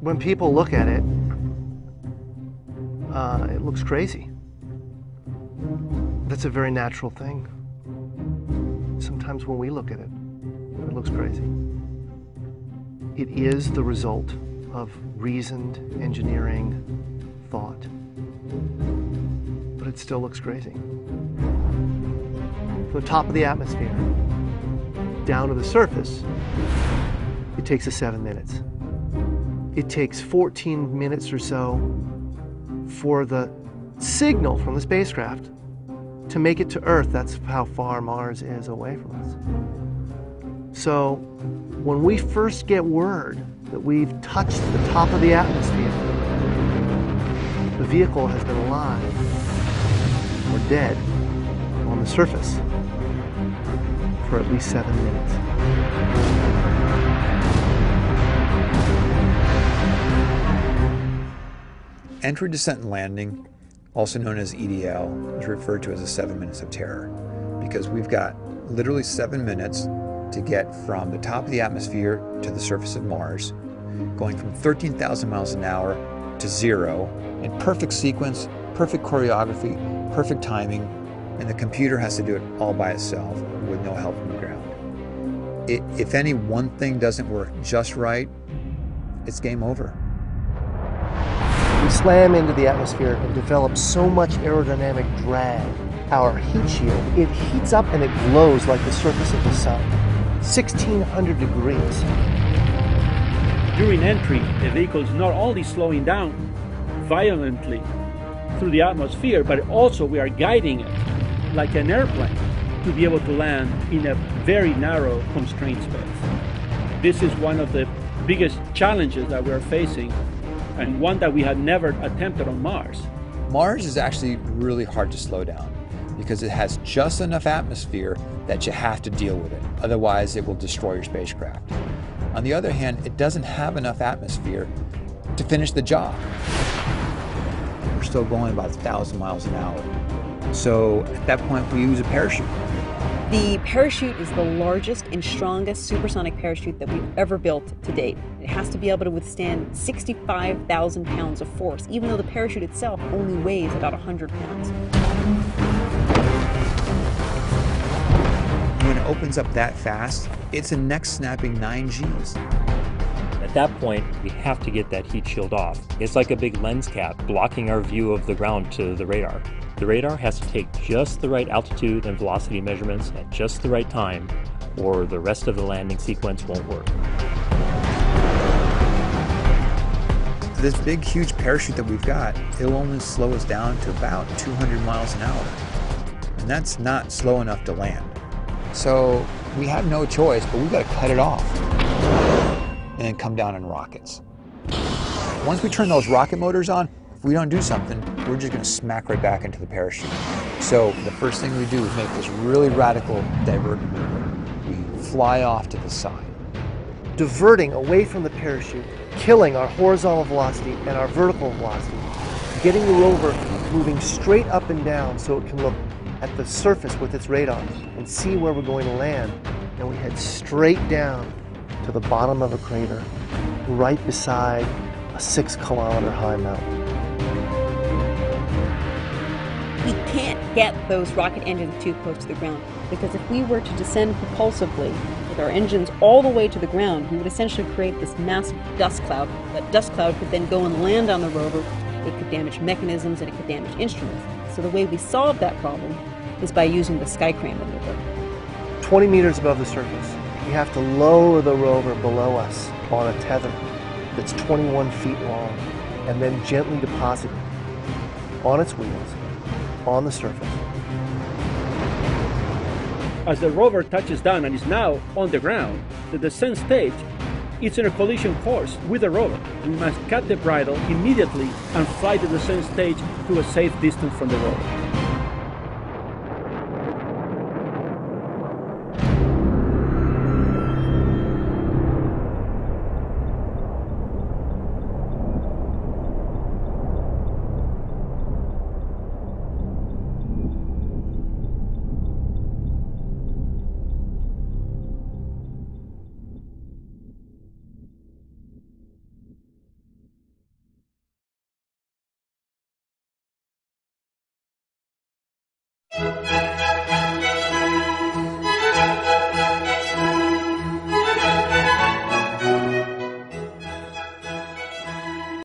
When people look at it, it looks crazy. That's a very natural thing. Sometimes when we look at it, it looks crazy. It is the result of reasoned engineering thought, but it still looks crazy. From the top of the atmosphere down to the surface, it takes us 7 minutes. It takes 14 minutes or so for the signal from the spacecraft to make it to Earth. That's how far Mars is away from us. So when we first get word that we've touched the top of the atmosphere, the vehicle has been alive or dead on the surface for at least 7 minutes. Entry, descent, and landing, also known as EDL, is referred to as the 7 minutes of terror because we've got literally 7 minutes to get from the top of the atmosphere to the surface of Mars, going from 13,000 miles an hour to 0 in perfect sequence, perfect choreography, perfect timing, and the computer has to do it all by itself with no help from the ground. If any one thing doesn't work just right, it's game over. We slam into the atmosphere and develop so much aerodynamic drag. Our heat shield, it heats up and it glows like the surface of the sun. 1,600 degrees. During entry, the vehicle is not only slowing down violently through the atmosphere, but also we are guiding it like an airplane to be able to land in a very narrow, constrained space. This is one of the biggest challenges that we are facing, and one that we had never attempted on Mars. Mars is actually really hard to slow down because it has just enough atmosphere that you have to deal with it. Otherwise, it will destroy your spacecraft. On the other hand, it doesn't have enough atmosphere to finish the job. We're still going about 1,000 miles an hour. So at that point, we use a parachute. The parachute is the largest and strongest supersonic parachute that we've ever built to date. It has to be able to withstand 65,000 pounds of force, even though the parachute itself only weighs about 100 pounds. When it opens up that fast, it's a neck-snapping 9 Gs. At that point, we have to get that heat shield off. It's like a big lens cap blocking our view of the ground to the radar. The radar has to take just the right altitude and velocity measurements at just the right time, or the rest of the landing sequence won't work. This big, huge parachute that we've got, it'll only slow us down to about 200 miles an hour. And that's not slow enough to land. So we have no choice, but we've got to cut it off and then come down in rockets. Once we turn those rocket motors on, if we don't do something, we're just going to smack right back into the parachute. So the first thing we do is make this really radical divert maneuver. We fly off to the side. Diverting away from the parachute, killing our horizontal velocity and our vertical velocity, getting the rover moving straight up and down so it can look at the surface with its radar and see where we're going to land. And we head straight down to the bottom of a crater, right beside a 6-kilometer high mountain. We can't get those rocket engines too close to the ground, because if we were to descend propulsively with our engines all the way to the ground, we would essentially create this massive dust cloud. That dust cloud could then go and land on the rover. It could damage mechanisms and it could damage instruments. So the way we solve that problem is by using the sky crane maneuver. 20 meters above the surface, we have to lower the rover below us on a tether that's 21 feet long, and then gently deposit it on its wheels on the surface. As the rover touches down and is now on the ground, the descent stage is in a collision course with the rover. We must cut the bridle immediately and fly the descent stage to a safe distance from the rover. you.